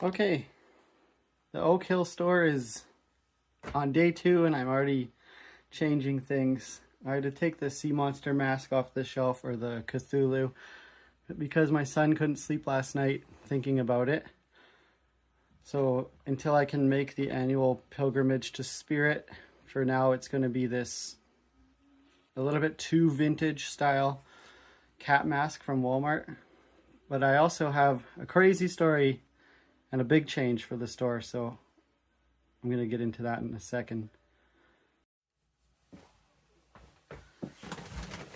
Okay, the Oak Hill store is on day 2 and I'm already changing things. I had to take the sea monster mask off the shelf, or the Cthulhu, because my son couldn't sleep last night thinking about it. So until I can make the annual pilgrimage to Spirit, for now it's going to be this a little bit too vintage style cat mask from Walmart. But I also have a crazy story and a big change for the store, so I'm going to get into that in a second.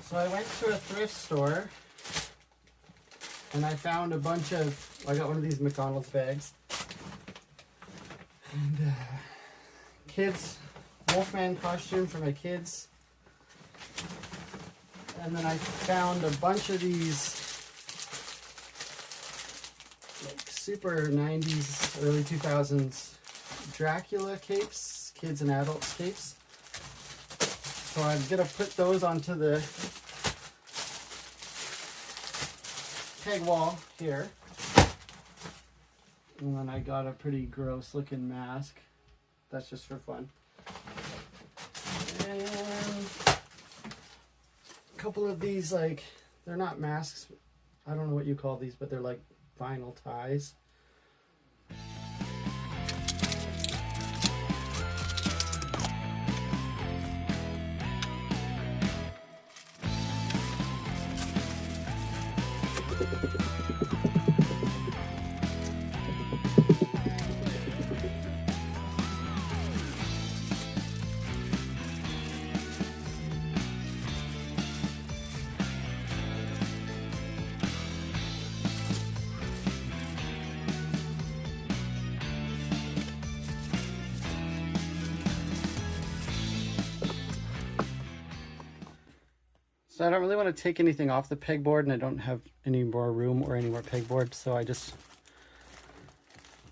So I went to a thrift store and I found a bunch of, I got one of these McDonald's bags. And kids, Wolfman costume for my kids. And then I found a bunch of these like super 90s, early 2000s Dracula capes, kids and adults capes. So I'm gonna put those onto the peg wall here. And then I got a pretty gross looking mask. That's just for fun. And a couple of these, like, they're not masks. I don't know what you call these, but they're like vinyl ties. So I don't really want to take anything off the pegboard, and I don't have any more room or any more pegboard, so I just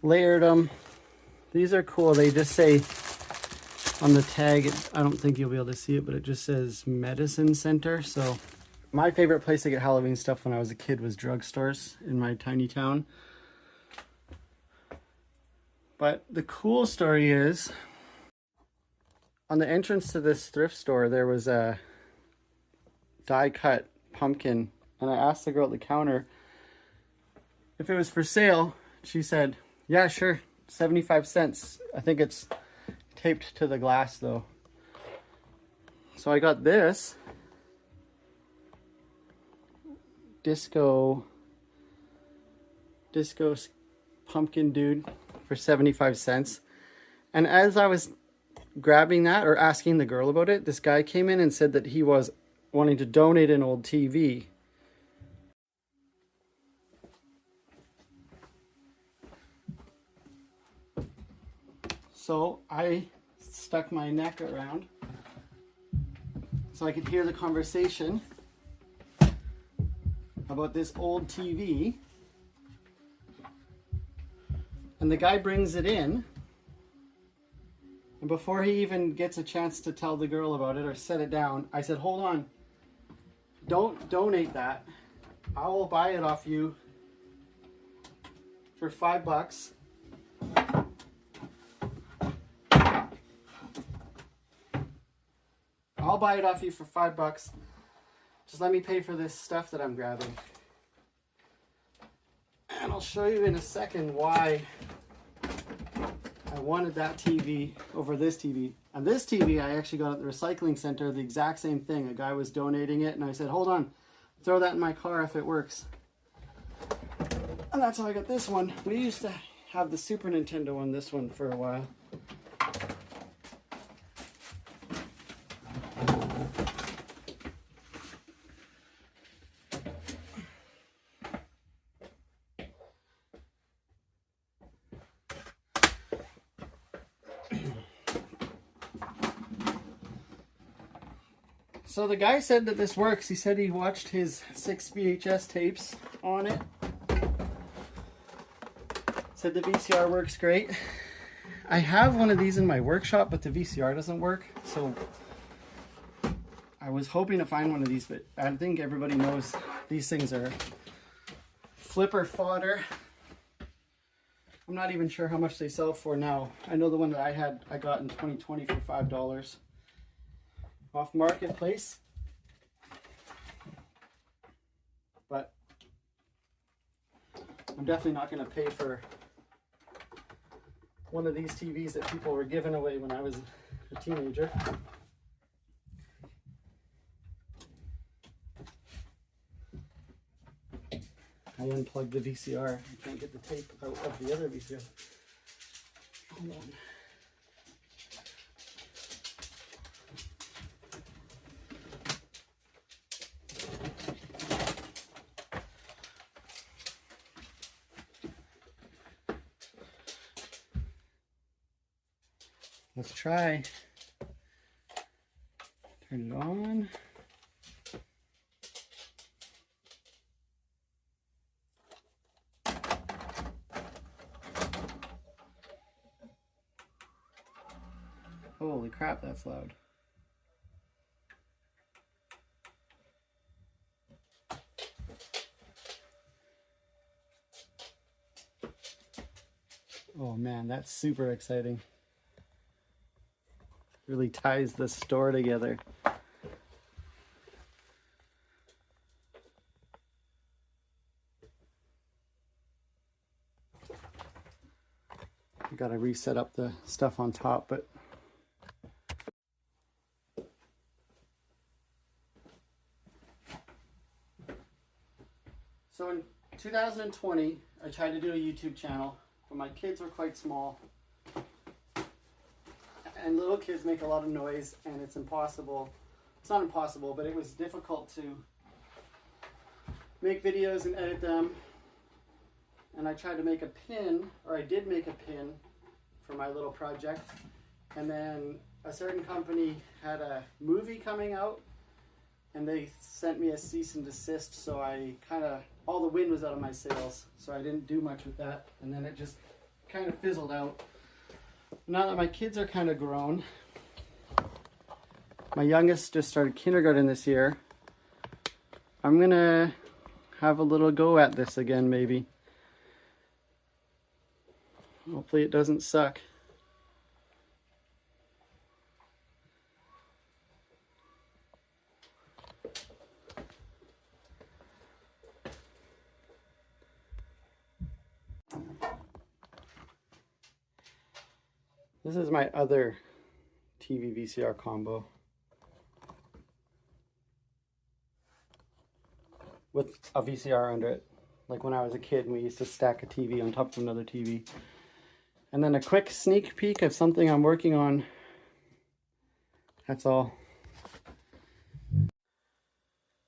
layered them. These are cool. They just say on the tag, I don't think you'll be able to see it, but it just says Medicine Center. So my favorite place to get Halloween stuff when I was a kid was drugstores in my tiny town. But the cool story is, on the entrance to this thrift store, there was a die-cut pumpkin, and I asked the girl at the counter if it was for sale. She said, yeah, sure, 75 cents. I think it's taped to the glass though. So I got this disco pumpkin dude for 75 cents. And as I was grabbing that, or asking the girl about it, this guy came in and said that he was wanting to donate an old TV. So I stuck my neck around so I could hear the conversation about this old TV. And the guy brings it in, and before he even gets a chance to tell the girl about it or set it down, I said, hold on, don't donate that. I will buy it off you for $5. I'll buy it off you for $5. Just let me pay for this stuff that I'm grabbing. And I'll show you in a second why I wanted that TV over this TV. And this TV I actually got at the recycling center, the exact same thing. A guy was donating it, and I said, hold on, throw that in my car if it works. And that's how I got this one. We used to have the Super Nintendo on this one for a while. So the guy said that this works. He said he watched his 6 VHS tapes on it. Said the VCR works great. I have one of these in my workshop, but the VCR doesn't work. So I was hoping to find one of these, but I think everybody knows these things are flipper fodder. I'm not even sure how much they sell for now. I know the one that I got in 2020 for $5 off Marketplace. But I'm definitely not going to pay for one of these TVs that people were giving away when I was a teenager. I unplugged the VCR. I can't get the tape out of the other VCR. Hold on. Let's try. Turn it on. Holy crap, that's loud. Oh man, that's super exciting. Really ties the store together. I gotta reset up the stuff on top, but so in 2020, I tried to do a YouTube channel, but my kids were quite small. And little kids make a lot of noise, and it's impossible. It's not impossible, but it was difficult to make videos and edit them. And I tried to make a pin, or I did make a pin for my little project. And then a certain company had a movie coming out, and they sent me a cease and desist, so I all the wind was out of my sails, so I didn't do much with that, and then it just kind of fizzled out. Now that my kids are kind of grown, my youngest just started kindergarten this year, I'm gonna have a little go at this again, maybe. Hopefully it doesn't suck. This is my other TV VCR combo with a VCR under it. Like when I was a kid and we used to stack a TV on top of another TV. And then a quick sneak peek of something I'm working on. That's all.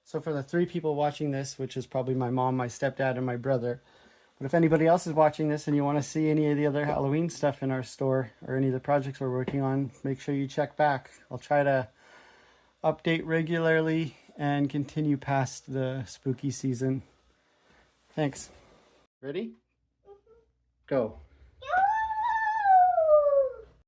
So for the 3 people watching this, which is probably my mom, my stepdad, and my brother, but if anybody else is watching this and you want to see any of the other Halloween stuff in our store or any of the projects we're working on, make sure you check back. I'll try to update regularly and continue past the spooky season. Thanks. Ready? Go.